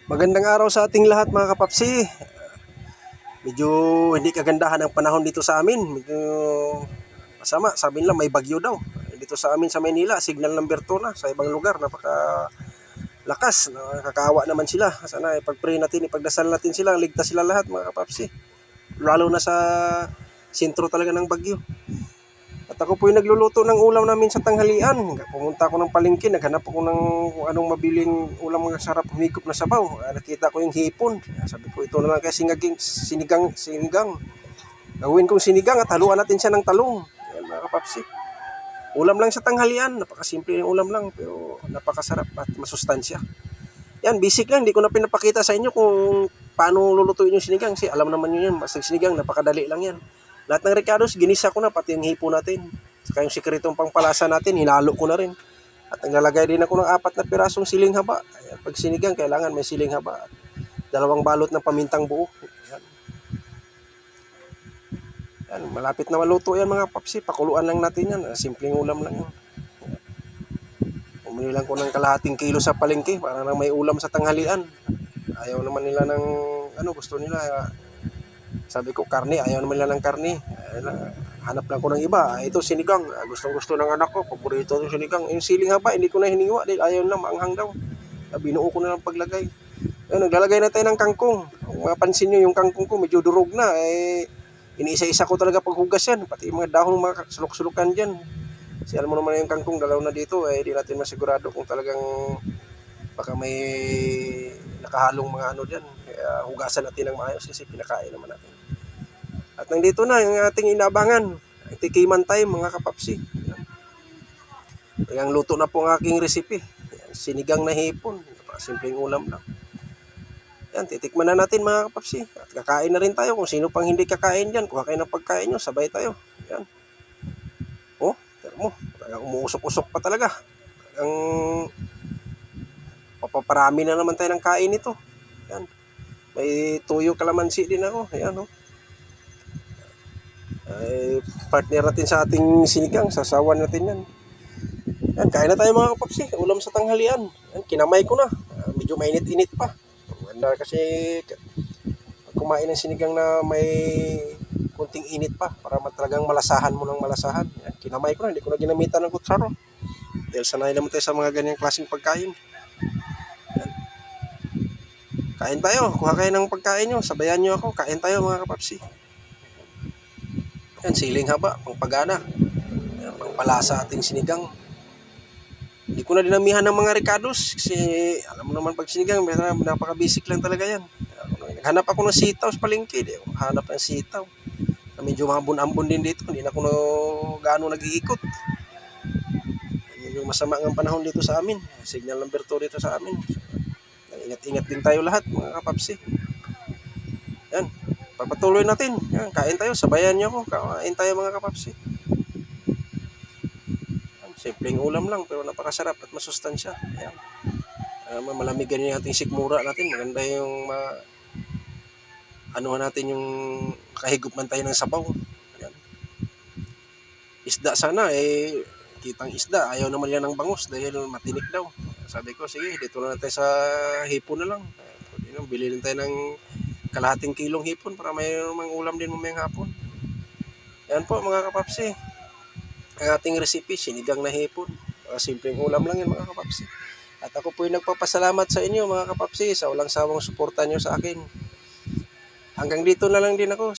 Magandang araw sa ating lahat mga kapapsi. Medyo hindi kagandahan ang panahon dito sa amin. Medyo masama. Sabi nila may bagyo daw. Dito sa amin sa Maynila, signal number 2 na. Sa ibang lugar, napaka lakas. Nakakaawa naman sila. Sana ipag-pray natin, ipagdasal natin sila. Ligtas sila lahat mga kapapsi. Lalo na sa sentro talaga ng bagyo. At ako po yung nagluluto ng ulam namin sa tanghalian. Pumunta ako ng palengke, naghanap ako ng kung anong mabiling ulam mga sarap, humigop na sabaw. Nakita ko yung hipon. Sabi ko, ito na lang kaya sinigang. Gawin kong sinigang at haluan natin siya ng talong. Yan mga kapapsi. Ulam lang sa tanghalian. Napakasimple yung ulam lang, pero napakasarap at masustansya. Yan, basic lang. Hindi ko na pinapakita sa inyo kung paano lulutuin yung sinigang. Kasi alam naman nyo yan, basta sinigang, napakadali lang yan. Lahat ng recados, ginisa ko na, pati yung hipo natin. Saka yung sikretong pangpalasa natin, hinalo ko na rin. At naglalagay din ako ng 4 na pirasong siling haba. Ayan, pag sinigang, kailangan may siling haba. 2 balot ng pamintang buo. Ayan. Ayan, malapit na maluto yan mga papsi. Pakuluan lang natin yan. Simpleng ulam lang yan. Umili lang ko ng kalahating kilo sa palengke para na may ulam sa tanghalian. Ayaw naman nila ng, gusto nila. Sabi ko, karne. Ayaw naman nila ng karne. Hanap lang ko ng iba. Ito, sinigang. Gustong-gusto ng anak ko. Paborito ng sinigang. Yung siling haba, hindi ko na hiniwa. Dahil ayaw na, maanghang daw. Binuo ko na lang paglagay. Ayun, naglalagay na tayo ng kangkong. Kung mapansin nyo, yung kangkong ko medyo durog na. Iniisa-isa ko talaga paghugas yan. Pati yung mga dahon, mga sulok-sulukan dyan. Kasi alam mo naman yung kangkong, dalaw na dito. Di natin masigurado kung talagang baka may nakahalong mga dyan. Kaya hugasan natin ng maayos kasi pinakain naman natin. At nandito na yung ating inabangan. Tikiman time mga kapapsi. Kaya luto na po ang aking recipe. Sinigang na hipon. Simpleng ulam lang. Yan, titikman na natin mga kapapsi. At kakain na rin tayo. Kung sino pang hindi kakain dyan, kuha kayo ng pagkain nyo, sabay tayo. Yan. Tira mo. Umuusok-usok pa talaga. Ang papaparami na naman tayo ng kain ito. Yan. May tuyo kalamansi din ako. Ayan, partner natin sa ating sinigang, sasawan natin yan. Yan, kain na tayo mga kapapsi, ulam sa tanghalian. Yan, kinamay ko na, medyo mainit-init pa. Maganda kasi kumain ng sinigang na may kunting init pa para talagang malasahan mo ng malasahan. Yan, kinamay ko na, hindi ko na ginamitan ng kutsara. Dahil sanay naman tayo sa mga ganyang klaseng pagkain. Yan. Kain tayo, kuha kayo ng pagkain nyo, sabayan nyo ako, kain tayo mga kapapsi. Yan, siling haba, pangpagana. Yan, pangpalasa ating sinigang. Hindi ko na dinamihan ng mga recados kasi alam mo naman pag sinigang, napaka-basic lang talaga yan. Naghanap ako ng sitaw sa palengke. Hanap ng sitaw. Medyo mambon-ambon din dito. Hindi na ako gaano nag-iikot. Medyo masama ang panahon dito sa amin. Signal number 2 dito sa amin. Ingat-ingat din tayo lahat mga kapapsi. Yan. Papatuloy natin. Yan, kain tayo. Sabayan niyo ako. Kain tayo mga kapapsi. Yan, simpleng ulam lang pero napakasarap at masustansya. Yan. Malamig ganyan yung ating sikmura natin. Maganda yung natin yung kahigop man tayo ng sabaw. Yan. Isda sana kitang isda. Ayaw naman yan ng bangus dahil matinik daw. Sabi ko, sige, dito na tayo sa hipon na lang. Bili lang tayo ng kalahating kilong hipon para may mga ulam din mamayang hapon. Yan po mga kapapsi. Ang ating recipe, sinigang na hipon. Simpleng ulam lang yan mga kapapsi. At ako po yung nagpapasalamat sa inyo mga kapapsi sa walang sawang suporta nyo sa akin. Hanggang dito na lang din ako.